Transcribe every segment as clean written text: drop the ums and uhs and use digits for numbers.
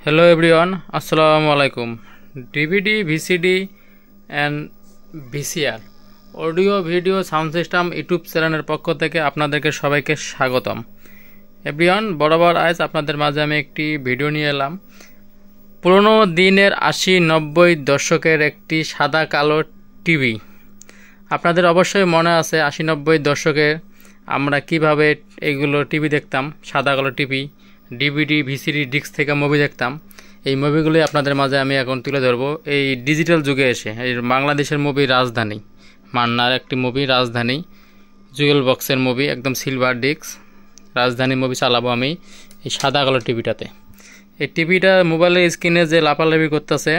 Hello everyone, Assalamu alaikum. DVD, VCD and VCR audio video sound system YouTube চ্যানেলের পক্ষ থেকে আপনাদেরকে সবাইকে স্বাগতম। এভরিওয়ান, বরাবর আজ আপনাদের মাঝে আমি একটি ভিডিও নিয়ে এলাম। পুরনো দিনের 80-90 দশকের একটি সাদা কালো টিভি। আপনাদের অবশ্যই মনে আছে 80-90 দশকে আমরা কিভাবে এগুলো টিভি দেখতাম, সাদা কালো টিভি, ডিভিডি ভিসিডি ডিস্ক থেকে মুভি দেখতাম। এই মুভিগুলি আপনাদের মাঝে আমি এখন তুলে ধরবো। এই ডিজিটাল যুগে এসে এই বাংলাদেশের মুভি রাজধানী, মান্নার একটি মুভি রাজধানী, জুয়েল বক্সের মুভি, একদম সিলভার ডিস্ক রাজধানী মুভি চালাবো আমি এই সাদা কালো টিভিটাতে। এই টিভিটা মোবাইলের স্ক্রিনে যে লাফালাফি করতেছে,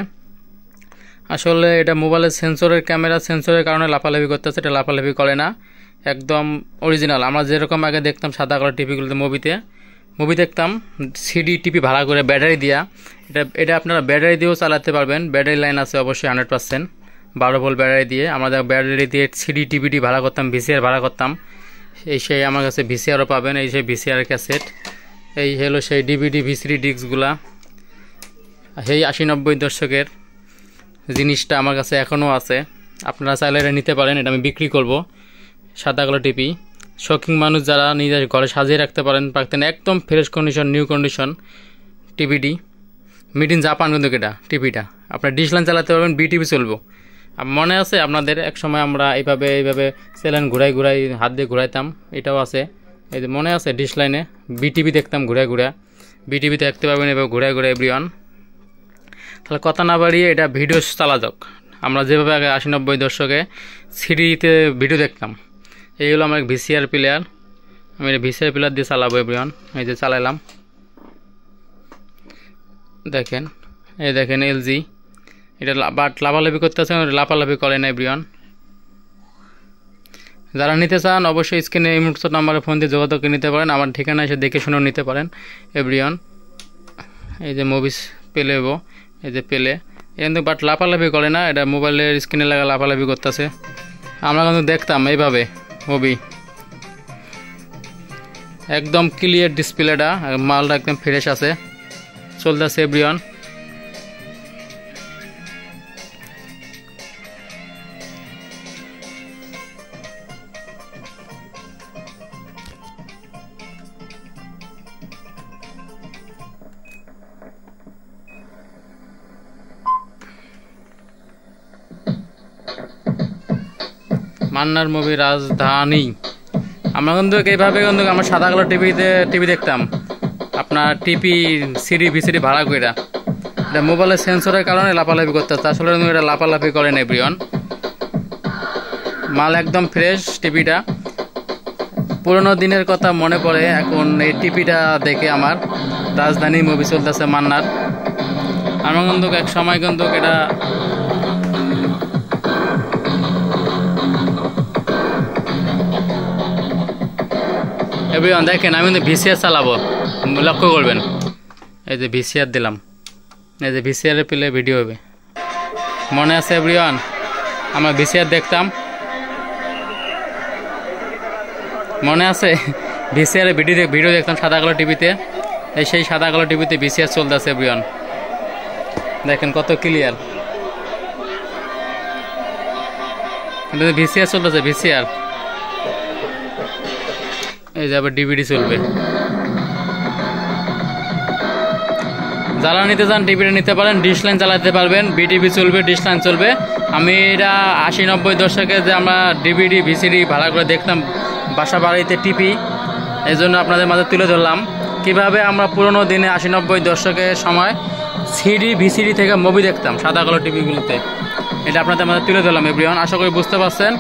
আসলে এটা মোবাইলের সেন্সরের ক্যামেরা সেন্সরের কারণে লাফালাফি করতেছে, এটা লাফালাফি করে না, একদম অরিজিনাল। আমরা যেরকম আগে দেখতাম সাদা কালো টিভিগুলোতে মুভি দেখতাম সিডি টিভি ভাড়া করে ব্যাটারি দিয়া, এটা আপনারা ব্যাটারি দিয়েও চালাতে পারবেন। ব্যাটারি লাইন আছে অবশ্যই 100%, 12 ভোল্ট ব্যাটারি দিয়ে। আমাদের ব্যাটারি দিয়ে সিডি টিভিটি ভাড়া করতাম, ভিসিআর ভাড়া করতাম। সেই আমার কাছে ভিসিআরও পাবেন, এই সেই ভিসিআর ক্যাসেট। এই হলো সেই ডিভিডি ভিসিডি ডিস্কগুলা, সেই 80-90 দশকের জিনিসটা আমার কাছে এখনও আছে। আপনারা চাইলে এটা নিতে পারেন, এটা আমি বিক্রি করব। সাদা কালো টিভি শৌখিন মানুষ যারা নিজের ঘরে সাজিয়ে রাখতে পারতেন, একদম ফ্রেশ কন্ডিশন, নিউ কন্ডিশন টিভিটি। মেড ইন জাপান কিন্তু এটা টিভিটা। আপনার ডিশ লাইন চালাতে পারবেন, বিটিভি চলবো। মনে আছে আপনাদের এক সময় আমরা এইভাবে সেলাইন ঘুরাই হাত দিয়ে ঘুরাইতাম, এটাও আছে। এই যে মনে আছে ডিশ লাইনে বিটিভি দেখতাম ঘুরে বিটিভি দেখতে পারবেন এভাবে ঘুরে এভরিওয়ান। তাহলে কথা না বাড়িয়ে এটা ভিডিও চালা যাক। আমরা যেভাবে আগে 80-90 দশকে সিডিতে ভিডিও দেখতাম, এই হলো আমার ভিসিআর প্লেয়ার। আমি এটা ভিসিআর প্লেয়ার দিয়ে চালাবো এভরিওয়ান। এই যে চালাইলাম, দেখেন এলজি। এটা বাট লাফালাফি করতেছে, লাফালাফি করে না এভরিওয়ান। যারা নিতে চান অবশ্যই স্ক্রিনে এই মুহূর্তে নাম্বারে ফোন দিয়ে যোগাযোগ করে নিতে পারেন। আমার ঠিকানা এসে দেখে শুনেও নিতে পারেন এভরিওয়ান। এই যে মুভিস পেলেবো, এই যে পেলে কিন্তু বাট লাফালাফি করে না, এটা মোবাইলের স্ক্রিনে লাগা লাফালাফি করতেছে। আমরা কিন্তু দেখতাম এইভাবে মুভি, একদম ক্লিয়ার ডিসপ্লেটা, মালটা একদম ফ্রেশ আছে, চলতেছে এভরিওয়ান। মান্নার মুভি রাজধানী। আমরা কিন্তু এইভাবে কিন্তু আমরা সাদা কালো টিভি দেখতাম, আপনার টিভি সিডি ভিসিডি ভাড়া করে। এটা মোবাইলের সেন্সরের কারণে লাফালাফি করতে হচ্ছে, আসলে এটা লাফালাফি করেন এভরিওয়ান। মাল একদম ফ্রেশ টিভিটা। পুরোনো দিনের কথা মনে পড়ে এখন এই টিভিটা দেখে আমার। রাজধানী মুভি চলতেছে মান্নার। আমার কিন্তু এক সময় কিন্তু এটা এভরিওয়ান দেখেন, আমি কিন্তু ভিসিআর চালাবো, লক্ষ্য করবেন। এই যে ভিসিআর দিলাম, এই যে ভিসিআরের প্লে ভিডিও হবে। মনে আছে এভরিওয়ান আমরা ভিসিআর দেখতাম, মনে আছে ভিসিআর ভিডিও দেখতাম সাদা কালো টিভিতে। এই সেই সাদা কালো টিভিতে ভিসিআর চলতেছে এভরিওয়ান। দেখেন কত ক্লিয়ার, ভিসিআর চলতেছে ভিসিআর। এই যে আবার ডিভিডি চলবে। যারা নিতে চান টিভিটা নিতে পারেন, ডিশ লাইন চালাতে পারবেন, বিটিভি চলবে, ডিশ লাইন চলবে। আমি এটা 80-90 দশকে যে আমরা ডিভিডি ভিসিডি ভাড়া করে দেখতাম বাসা বাড়িতে টিভি, এই জন্য আপনাদের মাঝে তুলে ধরলাম কিভাবে আমরা পুরোনো দিনে 80-90 দশকের সময় সিডি ভিসিডি থেকে মুভি দেখতাম সাদা কালো টিভিগুলোতে। এটা আপনাদের মাঝে তুলে ধরলাম এভরিওয়ান। আশা করি বুঝতে পারছেন।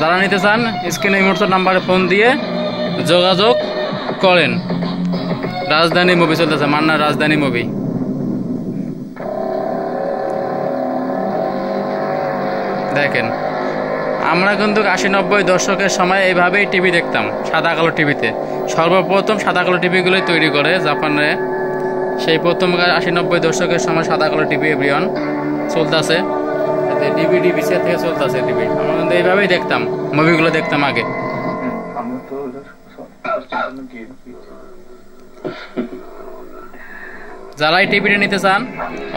যারা নিতে চান স্ক্রিনে এই মুহূর্তে নাম্বারে ফোন দিয়ে যোগাযোগ করেন। রাজধানী মুভি চলতেছে, মান্নার রাজধানী মুভি। দেখেন আমরা কিন্তু 80-90 দশকের সময় এইভাবেই টিভি দেখতাম সাদা কালো টিভিতে। সর্বপ্রথম সাদা কালো টিভিগুলোই তৈরি করে জাপানে, সেই প্রথম 80-90 দশকের সময় সাদা কালো টিভি এভরিওয়ান চলতেছে। ডিভিডি ভিসিআর থেকে চলতেছে টিভি। আমরা কিন্তু এইভাবেই দেখতাম মুভিগুলো, দেখতাম আগে। যারাই টিভিটা নিতে চান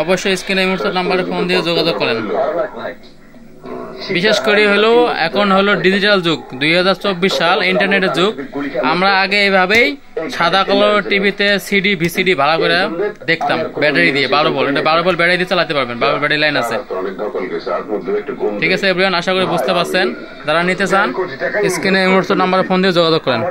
অবশ্যই স্ক্রিনে এই মুহূর্তে নাম্বারে ফোন দিয়ে যোগাযোগ করেন। বিশেষ করে হলো এখন হলো ডিজিটাল যুগ, 2024 সাল, ইন্টারনেটের যুগ। আমরা আগে এইভাবেই সাদা কালো টিভিতে সিডি ভিসিডি ভাড়া করে দেখতাম ব্যাটারি দিয়ে, 12 ভোল্ট। এটা 12 ভোল্ট ব্যাটারি দিয়ে চালাতে পারবেন, 12 ভোল্ট ব্যাটারি লাইন আছে। ঠিক আছে এভরিওয়ান, আশা করি বুঝতে পারছেন। যারা নিতে চান স্ক্রিনে এই মুহূর্তে নাম্বারে ফোন দিয়ে যোগাযোগ করেন।